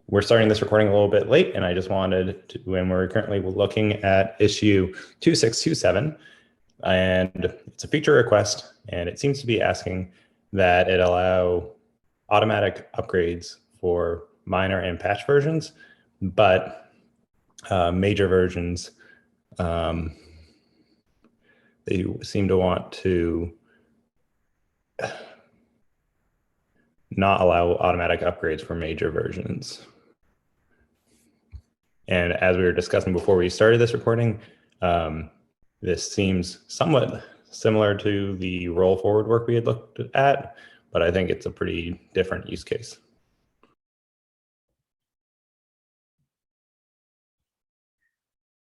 We're starting this recording a little bit late, and I just wanted to, when we're currently looking at issue 2627, and it's a feature request, and it seems to be asking that it allow automatic upgrades for minor and patch versions, but major versions, they seem to want to not allow automatic upgrades for major versions. And as we were discussing before we started this recording, this seems somewhat similar to the roll forward work we had looked at, but I think it's a pretty different use case.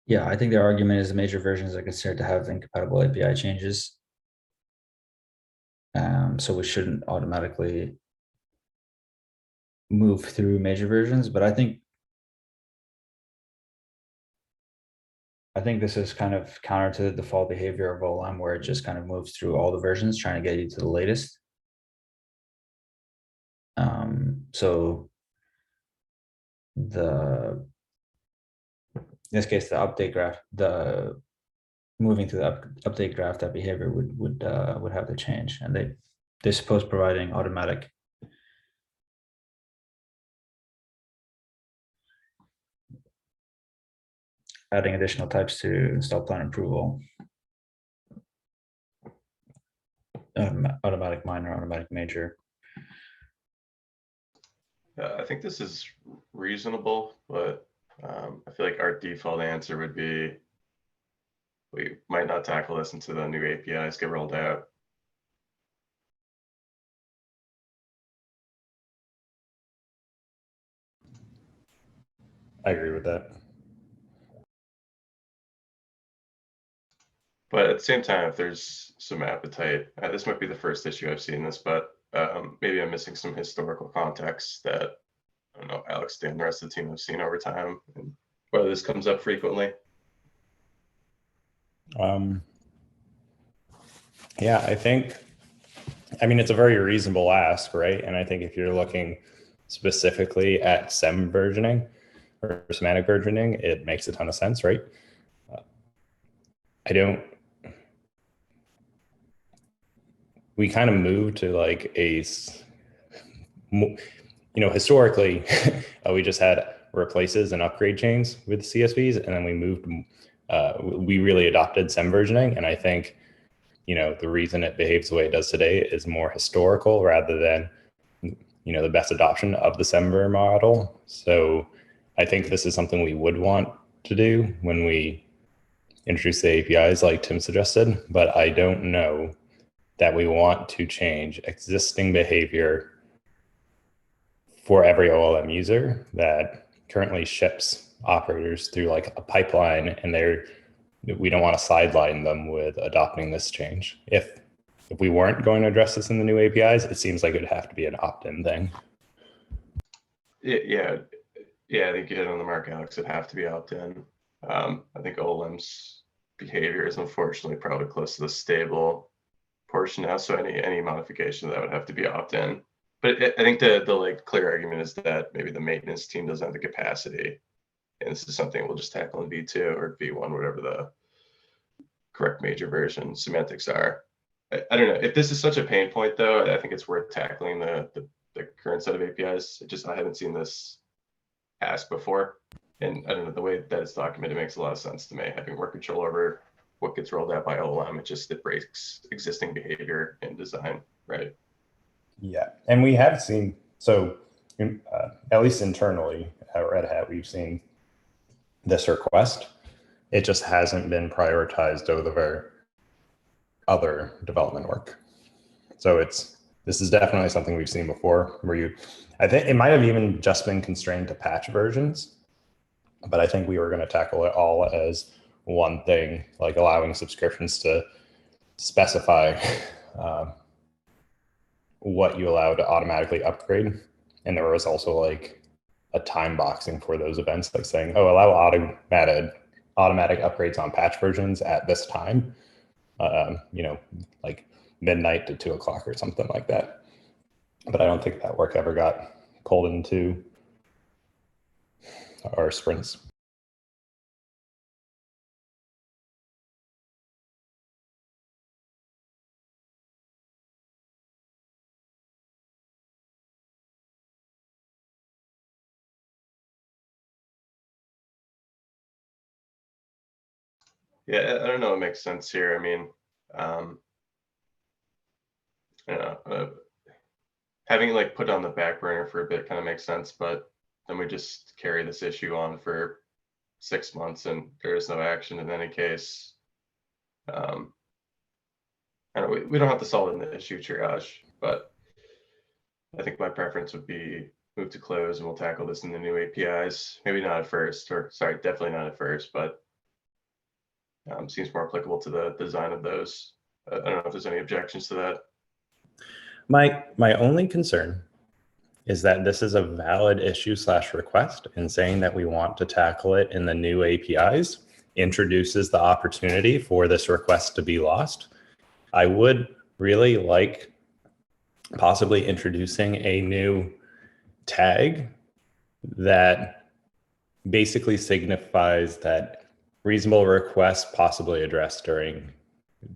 Yeah, I think their argument is the major versions are considered to have incompatible API changes. So we shouldn't automatically move through major versions, but I think this is kind of counter to the default behavior of OLM, where it just kind of moves through all the versions, trying to get you to the latest. So in this case, the update graph, the moving to the update graph, that behavior would have to change, and they're supposed providing automatic adding additional types to install plan approval. Automatic minor, automatic major. I think this is reasonable, but I feel like our default answer would be we might not tackle this until the new APIs get rolled out. I agree with that. But at the same time, if there's some appetite, this might be the first issue I've seen this, but maybe I'm missing some historical context that, I don't know, Alex, Dan, the rest of the team have seen over time, and whether this comes up frequently. Yeah, I mean, it's a very reasonable ask, right? And I think if you're looking specifically at SEM versioning or semantic versioning, it makes a ton of sense, right? We kind of moved to like historically, we just had replaces and upgrade chains with CSVs, and then we moved, we really adopted SEM versioning. And I think, the reason it behaves the way it does today is more historical rather than, the best adoption of the SEMver model. So I think this is something we would want to do when we introduce the APIs like Tim suggested, but I don't know that we want to change existing behavior for every OLM user that currently ships operators through like a pipeline, and we don't want to sideline them with adopting this change. If we weren't going to address this in the new APIs, it seems like it'd have to be an opt-in thing. Yeah, I think you hit on the mark, Alex. It'd have to be opt-in. I think OLM's behavior is unfortunately probably close to the stable portion now, so any modification that would have to be opt-in. But I think the like clear argument is that maybe the maintenance team doesn't have the capacity, and this is something we'll just tackle in V2 or V1, whatever the correct major version semantics are. I don't know if this is such a pain point, though. I think it's worth tackling the current set of APIs. I haven't seen this ask before, and I don't know, the way that it's documented makes a lot of sense to me. Having more control over what gets rolled out by OLM, it breaks existing behavior in design, right? Yeah, and we have seen, so at least internally at Red Hat, we've seen this request. It just hasn't been prioritized over other development work. So this is definitely something we've seen before, where I think it might have even just been constrained to patch versions, but I think we were going to tackle it all as one thing, like allowing subscriptions to specify what you allow to automatically upgrade. And there was also like a time boxing for those events, like saying, oh, allow automatic upgrades on patch versions at this time, like midnight to 2 o'clock or something like that. But I don't think that work ever got pulled into or sprints. Yeah, I don't know. It makes sense here. I mean, you know, having it like put on the back burner for a bit kind of makes sense, but then we just carry this issue on for 6 months and there is no action in any case. And we don't have to solve it in the issue triage, but I think my preference would be move to close and we'll tackle this in the new APIs. Maybe not at first, or sorry, definitely not at first, but seems more applicable to the design of those. I don't know if there's any objections to that. My only concern is that this is a valid issue / request, and saying that we want to tackle it in the new APIs introduces the opportunity for this request to be lost. I would really like possibly introducing a new tag that basically signifies that reasonable requests possibly addressed during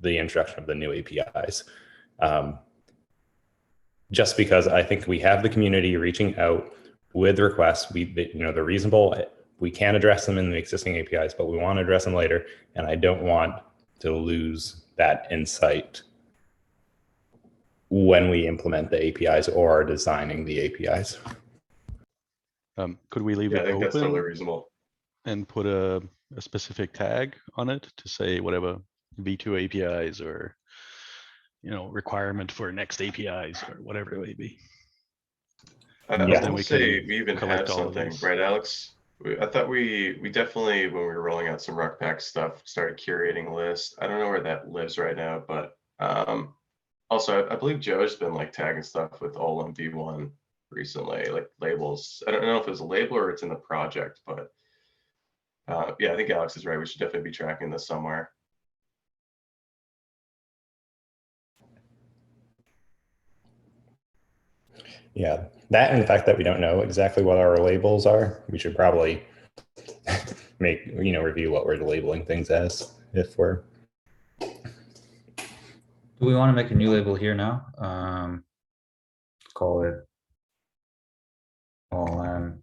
the introduction of the new APIs. Just because I think we have the community reaching out with requests, they're reasonable. We can address them in the existing APIs, but we want to address them later. And I don't want to lose that insight when we implement the APIs or are designing the APIs. Could we leave Yeah, it I think that's totally open reasonable. and put a specific tag on it to say whatever V2 APIs or requirement for next APIs or whatever it may be? I Yeah. want we to say can we even collect have all of something, these. right, Alex? I thought we definitely, when we were rolling out some Ruckpack stuff, started curating a list. I don't know where that lives right now, but also I believe Joe's been like tagging stuff with OLM V1 recently, like labels. I don't know if it's a label or it's in the project, but yeah, I think Alex is right. We should definitely be tracking this somewhere. Yeah, that and the fact that we don't know exactly what our labels are, we should probably review what we're labeling things as if we're. Do we want to make a new label here now? Call it OLM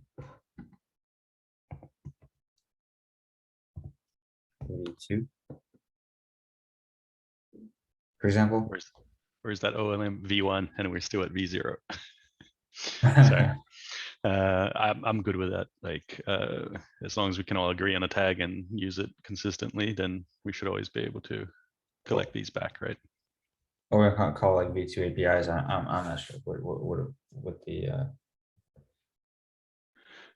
V2, for example. Where's that OLM V1 and we're still at V0? Sorry. I'm good with that. Like, as long as we can all agree on a tag and use it consistently, then we should always be able to collect these back, right? Or we can't call like V2 APIs. I'm not sure what the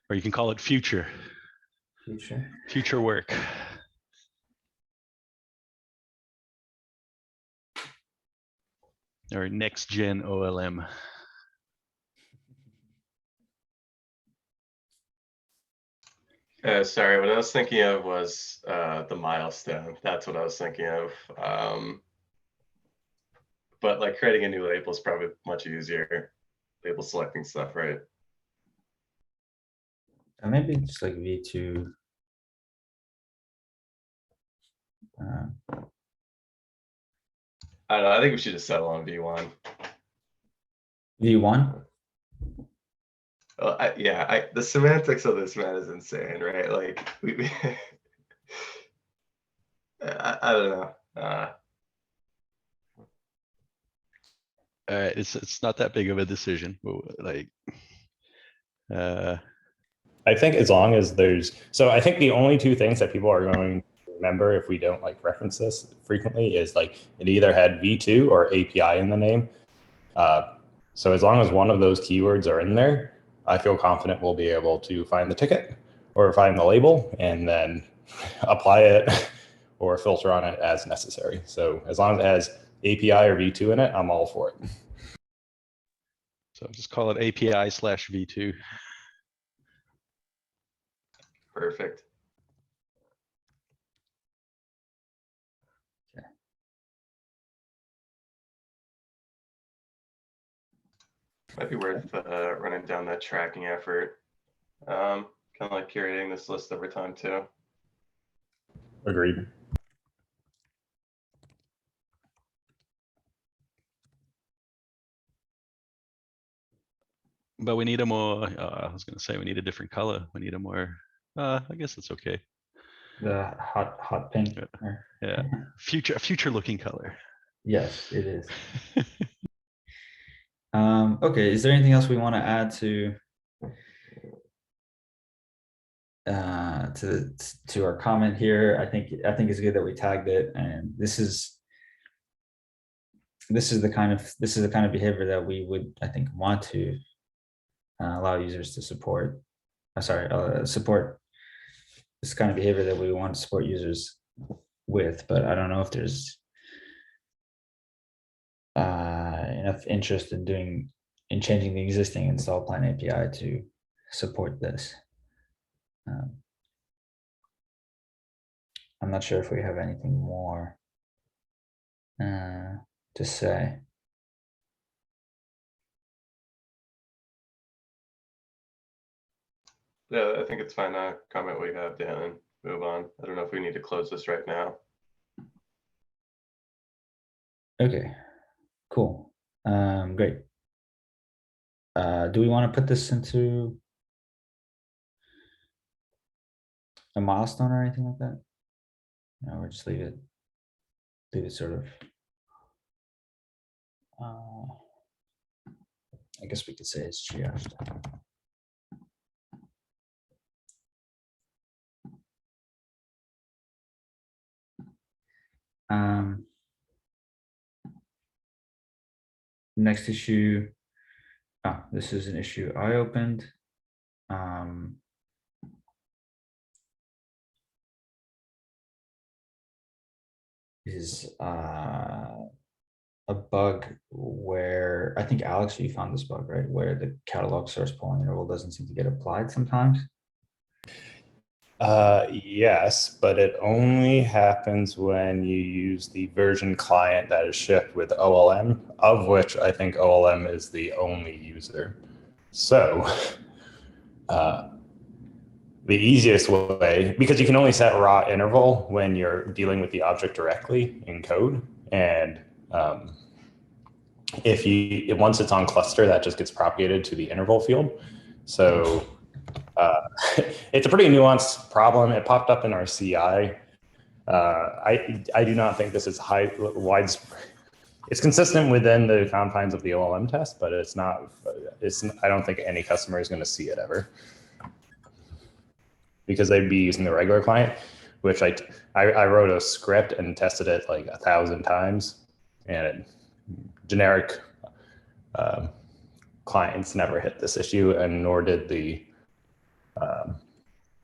Or you can call it future work. Or next gen OLM. Sorry, what I was thinking of was the milestone. That's what I was thinking of. But like creating a new label is probably much easier. Label selecting stuff, right? maybe just like V2. I don't know. I think we should just settle on V1. V1. Well, the semantics of this, man, is insane, right? Like I don't know. It's not that big of a decision. Like, I think as long as I think the only two things that people are going to remember if we don't like reference this frequently is like it either had V2 or API in the name. So as long as one of those keywords are in there, I feel confident we'll be able to find the ticket or find the label and then apply it or filter on it as necessary. So as long as it has API or V2 in it, I'm all for it. So just call it API/V2. Perfect. Okay. Might be worth running down that tracking effort. Can Kind of like curating this list over time too. Agreed. But we need a more, I was going to say we need a different color. We need a more, I guess it's okay. The hot pink. Yeah. Future looking color. Yes, it is. Okay, is there anything else we want to add to our comment here? I think it's good that we tagged it, and this is the kind of behavior that we would, I think, want to allow users to support. Support this kind of behavior that we want to support users with, but I don't know if there's enough interest in changing the existing install plan API to support this. I'm not sure if we have anything more to say. Yeah, I think it's fine to comment what you have, Dan, and move on. I don't know if we need to close this right now. Okay, cool. Great. Do we want to put this into a milestone or anything like that? No, or just leave it sort of. I guess we could say it's triaged. Next issue. This is an issue I opened. Is a bug where I think, Alex, you found this bug, right? Where the catalog source polling interval doesn't seem to get applied sometimes. Yes, but it only happens when you use the version client that is shipped with OLM, of which I think OLM is the only user. So the easiest way, because you can only set raw interval when you're dealing with the object directly in code. And once it's on cluster, that just gets propagated to the interval field. So it's a pretty nuanced problem. It popped up in our CI. I do not think this is widespread. It's consistent within the confines of the OLM test, but it's not. I don't think any customer is going to see it ever, because they'd be using the regular client, which I wrote a script and tested it like 1,000 times, and generic clients never hit this issue, and nor did the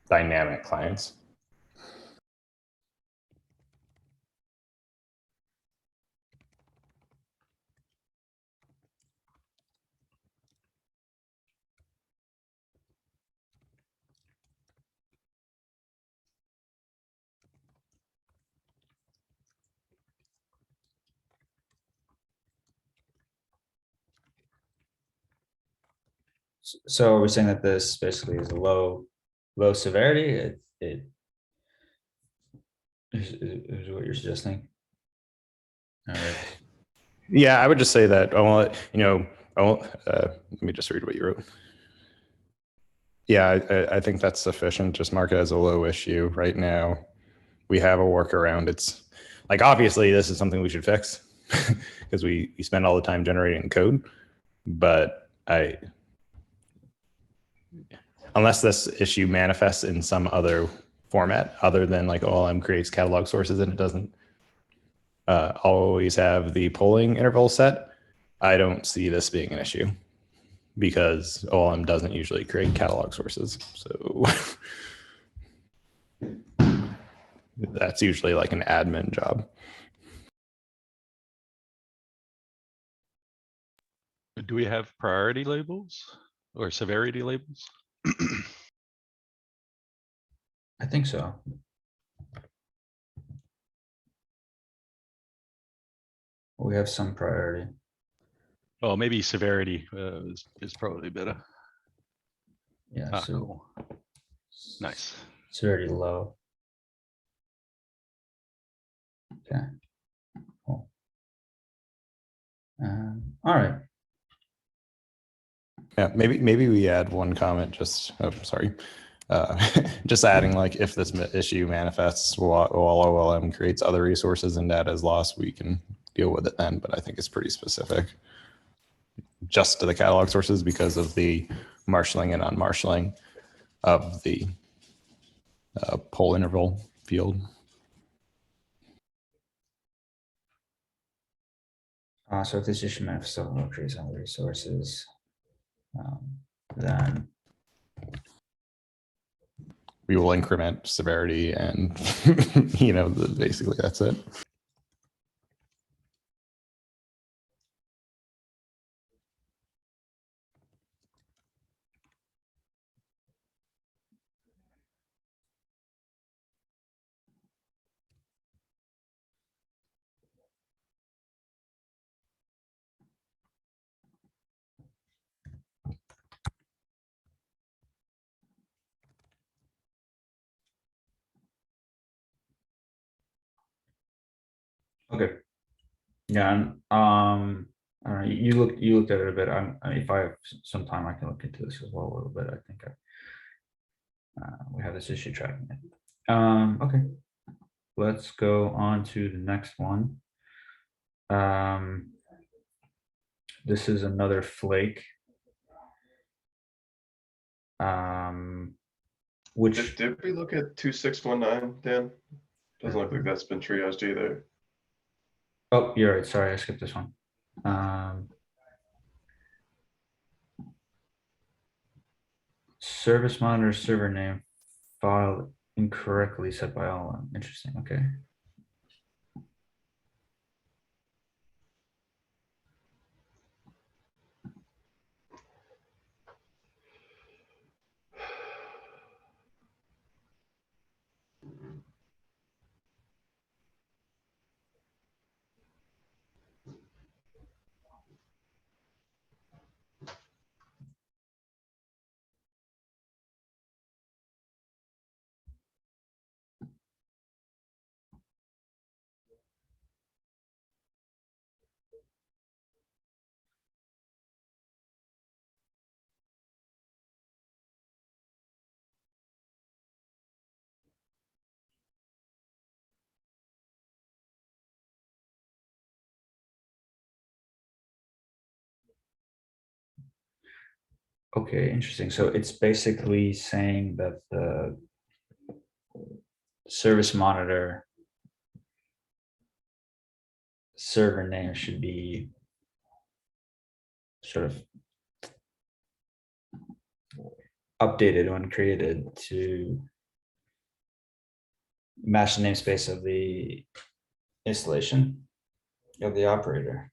dynamic clients. So are we saying that this basically is a low severity? It is what you're suggesting. All right. Yeah, I would just say that. Let me just read what you wrote. Yeah, I think that's sufficient. Just mark it as a low issue right now. We have a workaround. It's like, obviously this is something we should fix because we spend all the time generating code, but unless this issue manifests in some other format other than like OLM creates catalog sources and it doesn't always have the polling interval set, I don't see this being an issue because OLM doesn't usually create catalog sources. So that's usually like an admin job. Do we have priority labels or severity labels? I think so. We have some priority. Oh, maybe severity is probably better. Yeah. So cool. Nice. It's already low. Okay. Cool. All right. Yeah, maybe we add one comment. Just sorry, just adding like if this issue manifests while OLM creates other resources and data is lost, we can deal with it then. But I think it's pretty specific just to the catalog sources because of the marshalling and unmarshalling of the poll interval field. So if this issue manifests creates other resources, then We will increment severity and, basically that's it. okay. Yeah. All right. You looked at it a bit. If I have some time, I can look into this as well a little bit. I think we have this issue tracking it. Okay. Let's go on to the next one. This is another flake. Which Did we look at 2619, Dan? Doesn't look like that's been triaged either. oh, you're right. Sorry, I skipped this one. Service monitor server name filed incorrectly set by OLM. Interesting. Okay. Okay, interesting. So it's basically saying that the service monitor server name should be sort of updated when created to match the namespace of the installation of the operator.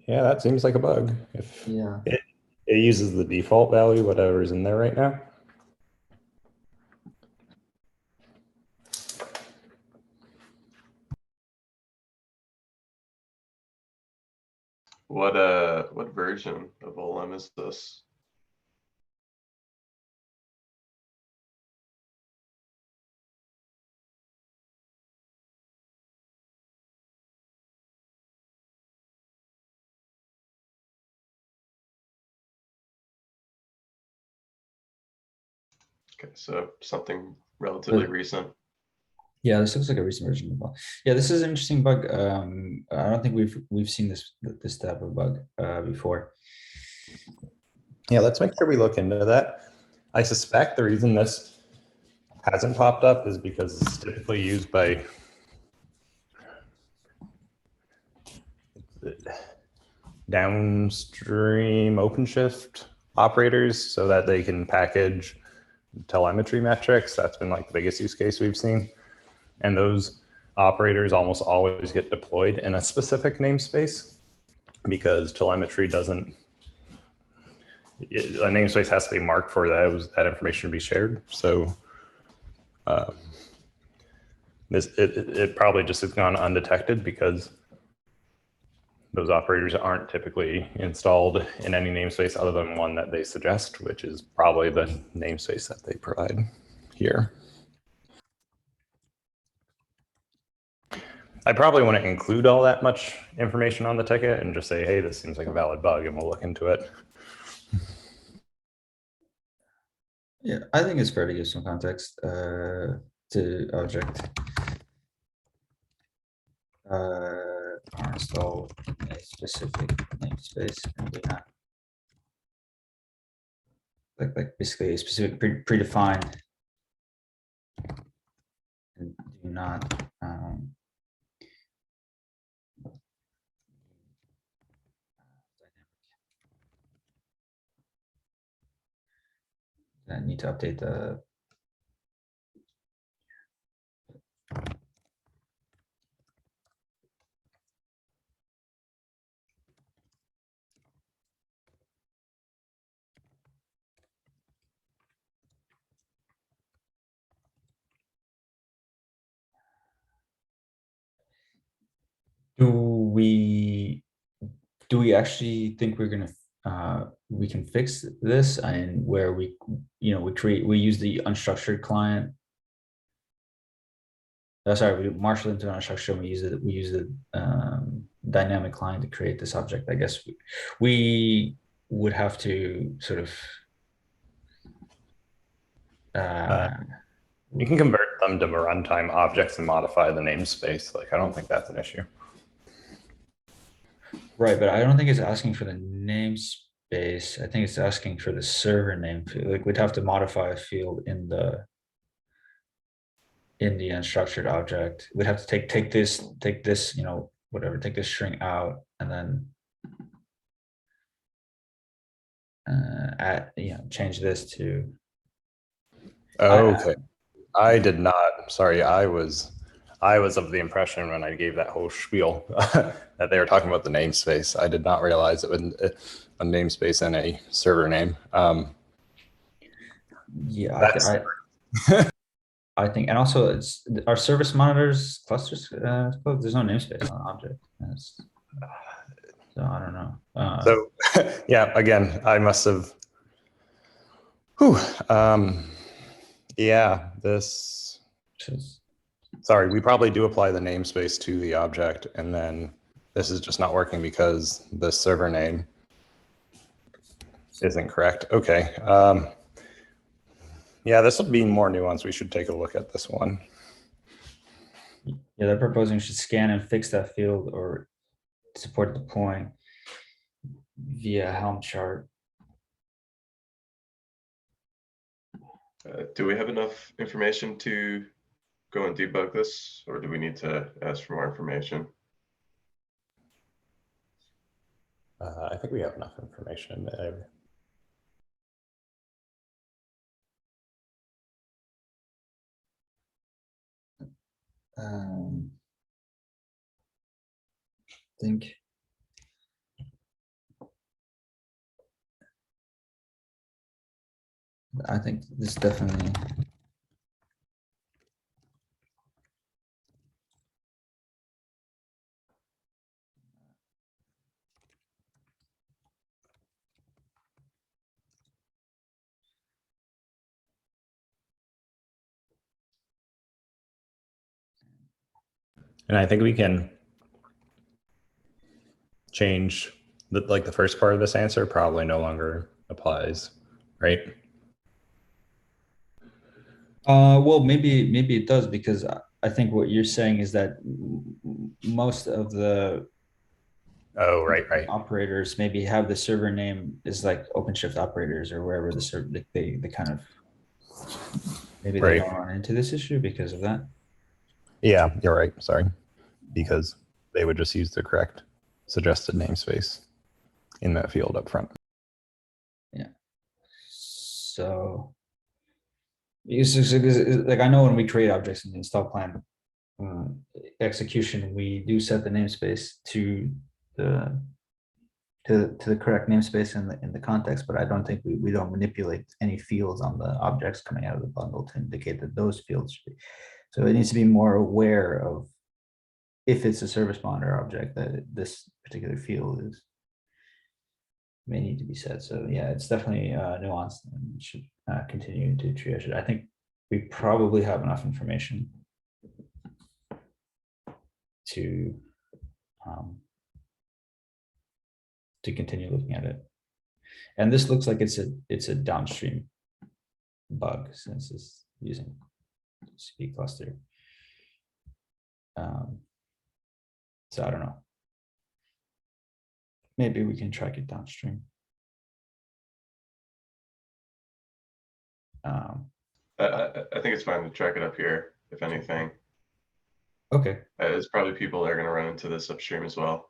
Yeah, that seems like a bug. If Yeah. it uses the default value, whatever's in there right now. What version of OLM is this? Okay, so something relatively recent. Yeah, this looks like a recent version of the bug. Yeah, this is an interesting bug. I don't think we've seen this type of bug before. Yeah, let's make sure we look into that. I suspect the reason this hasn't popped up is because it's typically used by downstream OpenShift operators so that they can package telemetry metrics. That's been like the biggest use case we've seen. And those operators almost always get deployed in a specific namespace because telemetry doesn't, a namespace has to be marked for that information to be shared. So it probably just has gone undetected because those operators aren't typically installed in any namespace other than one that they suggest, which is probably the namespace that they provide here. I probably wouldn't include all that much information on the ticket and just say, hey, this seems like a valid bug and we'll look into it. Yeah, I think it's fair to give some context to object. Install a specific namespace and do not like basically a specific predefined and do not I need to update the do we actually think we're gonna we can fix this, and where we we use the unstructured client. Sorry, we marshal into an unstructured and we use the dynamic client to create this object. I guess we would have to sort of You can convert them to runtime objects and modify the namespace. Like, I don't think that's an issue. right, but I don't think it's asking for the namespace. I think it's asking for the server name. Like, we'd have to modify a field in the unstructured object. We'd have to take this, whatever, take this string out, and then change this to. Okay. I did not. Sorry, I was of the impression when I gave that whole spiel that they were talking about the namespace. I did not realize it was a namespace and a server name. Yeah, I think, and also it's our service monitors clusters. There's no namespace on the object. So I don't know. So yeah, again, I must have. Yeah, this. Sorry, we probably do apply the namespace to the object, and then this is just not working because the server name isn't correct. Okay. Yeah, this will be more nuanced. We should take a look at this one. Yeah, they're proposing we should scan and fix that field or support deploying via Helm chart. Do we have enough information to go and debug this, or do we need to ask for more information? I think we have enough information. Think. I think this definitely. And I think we can change the first part of this answer probably no longer applies, right? Well, maybe it does, because I think what you're saying is that most of the right operators maybe have the server name is like OpenShift operators or wherever the server they kind of maybe they don't run into this issue because of that. Yeah, you're right. Sorry, because they would just use the correct suggested namespace in that field up front. Yeah. So. Like, I know when we create objects in the install plan execution, we do set the namespace to the correct namespace in the context, but I don't think we don't manipulate any fields on the objects coming out of the bundle to indicate that those fields should be. So it needs to be more aware of if it's a service monitor object that this particular field is may need to be set. So yeah, it's definitely nuanced and should continue to triage it. I think we probably have enough information to continue looking at it. And this looks like it's a downstream bug since it's using CP cluster. So I don't know. Maybe we can track it downstream. I think it's fine to track it up here, if anything. Okay. There's probably people that are going to run into this upstream as well.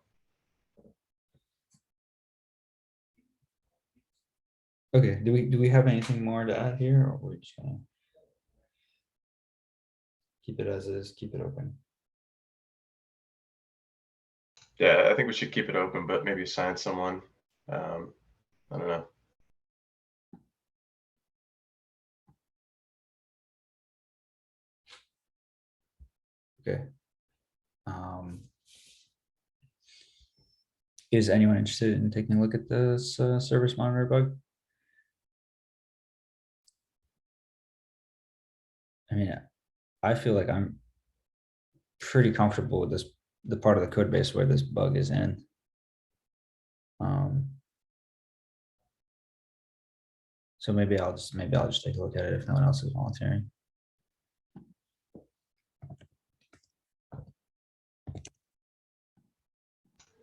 Okay. Do we have anything more to add here, or we're just gonna keep it as is, keep it open? Yeah, I think we should keep it open, but maybe assign someone. I don't know. Okay. Is anyone interested in taking a look at this service monitor bug? I mean, I feel like I'm pretty comfortable with this, the part of the code base where this bug is in. So maybe I'll just take a look at it if no one else is volunteering.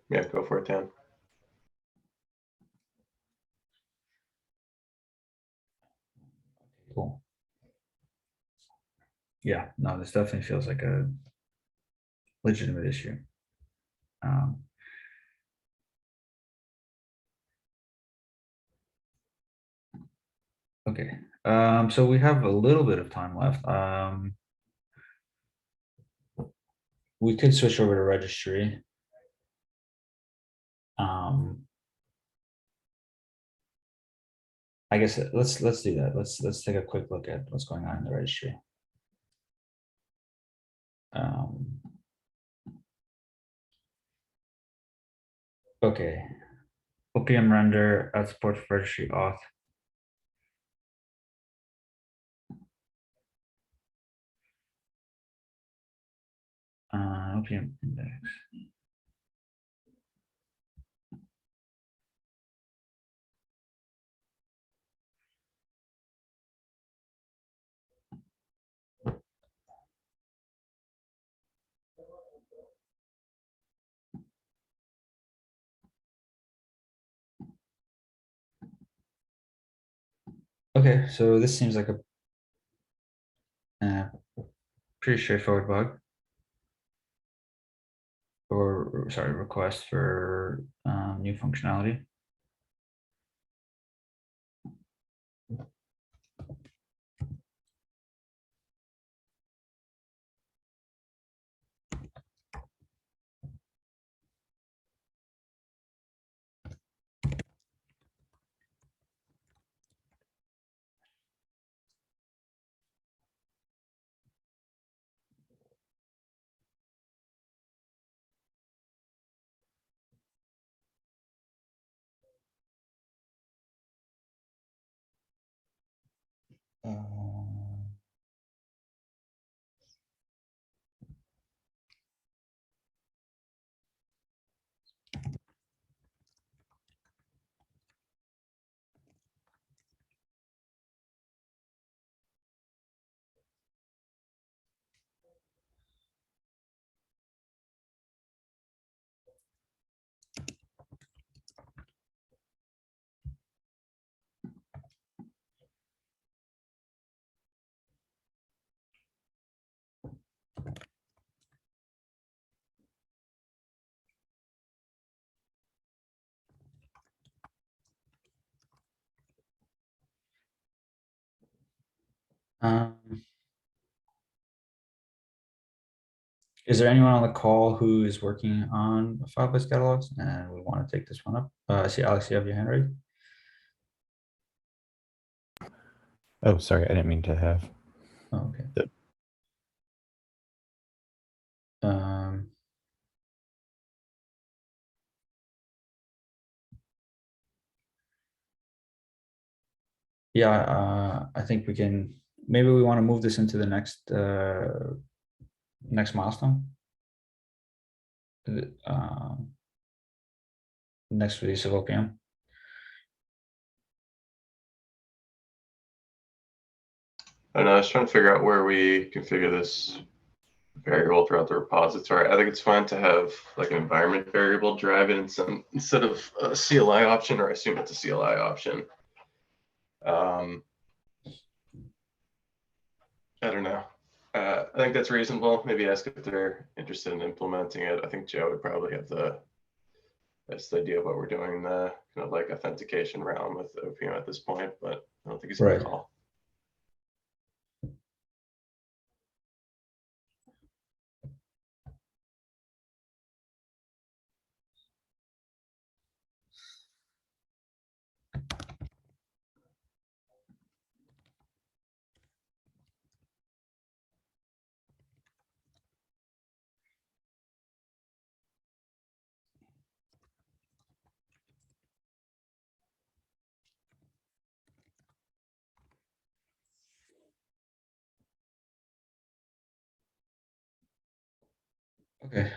Yeah, go for it, Dan. Cool. Yeah, no, this definitely feels like a legitimate issue. Okay, so we have a little bit of time left. We could switch over to registry. I guess let's do that. Let's take a quick look at what's going on in the registry. Okay, OPM render at support for registry auth. OPM index. Okay, so this seems like a pretty straightforward bug. Or sorry, request for new functionality. Is there anyone on the call who is working on file-based catalogs and we want to take this one up? I see Alex, you have your hand raised. Oh, sorry, I didn't mean to have. Oh, okay. Um, yeah, I think we can, maybe we want to move this into the next milestone. Next release of OPM. I know, I was trying to figure out where we configure this variable throughout the repository. I think it's fine to have like an environment variable drive in instead of a CLI option, or I assume it's a CLI option. I don't know. I think that's reasonable. Maybe ask if they're interested in implementing it. I think Joe would probably have the best idea of what we're doing in the kind of like authentication realm with OPM at this point, but I don't think he's going to call. Okay.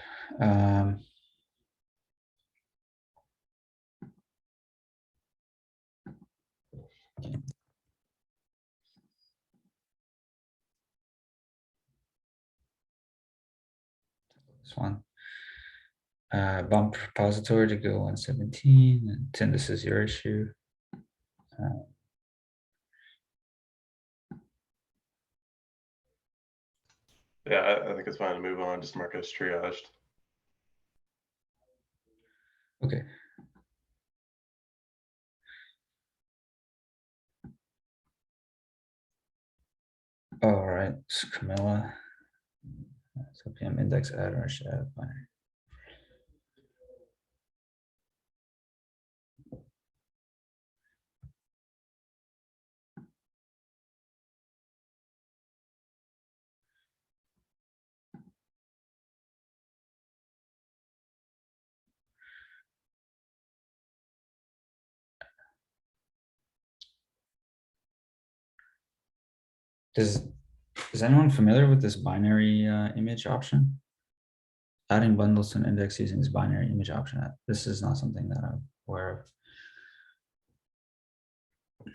This one. Bump repository to go 117, and Tim, this is your issue. Yeah, I think it's fine to move on, just mark it as triaged. Okay. All right, so Camilla. So PM index add or add binary. Is anyone familiar with this binary image option? Adding bundles to an index using this binary image option. This is not something that I'm aware of.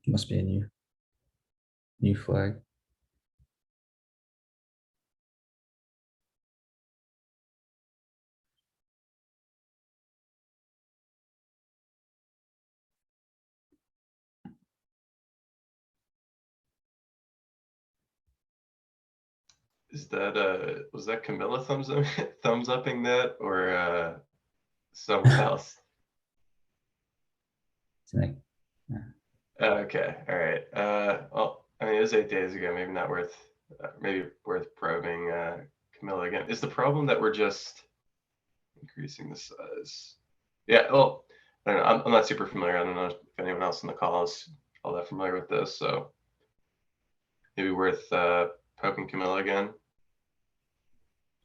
Must be a new flag. Is that was that Camilla thumbs upping that, or someone else? Yeah. Okay, all right. Well, I mean, it was 8 days ago. Maybe not worth. Maybe worth probing Camilla again. Is the problem that we're just increasing the size? Yeah. Well, I don't know. I'm not super familiar. I don't know if anyone else in the call is all that familiar with this. So maybe worth poking Camilla again.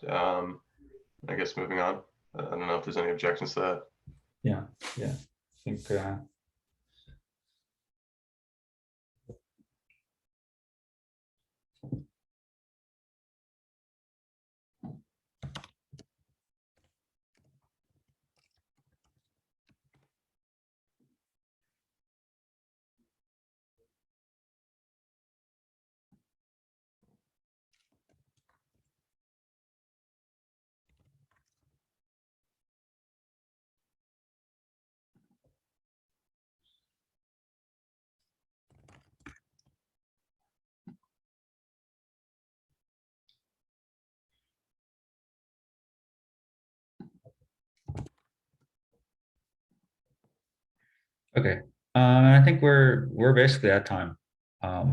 I guess moving on. I don't know if there's any objections to that. Yeah. I think okay. I think we're basically at time. I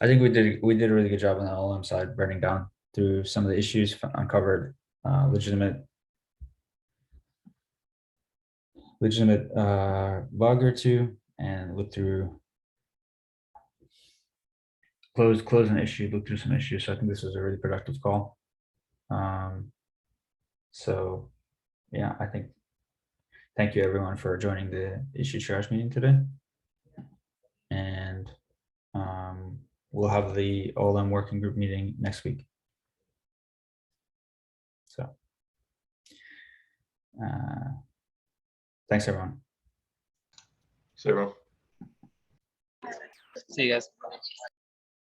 think we did a really good job on the OLM side, burning down through some of the issues, uncovered legitimate bug or two, and looked through close an issue, look through some issues. So I think this was a really productive call. So yeah, I think thank you everyone for joining the issue triage meeting today. And we'll have the OLM working group meeting next week. So thanks everyone. So everyone. See you guys.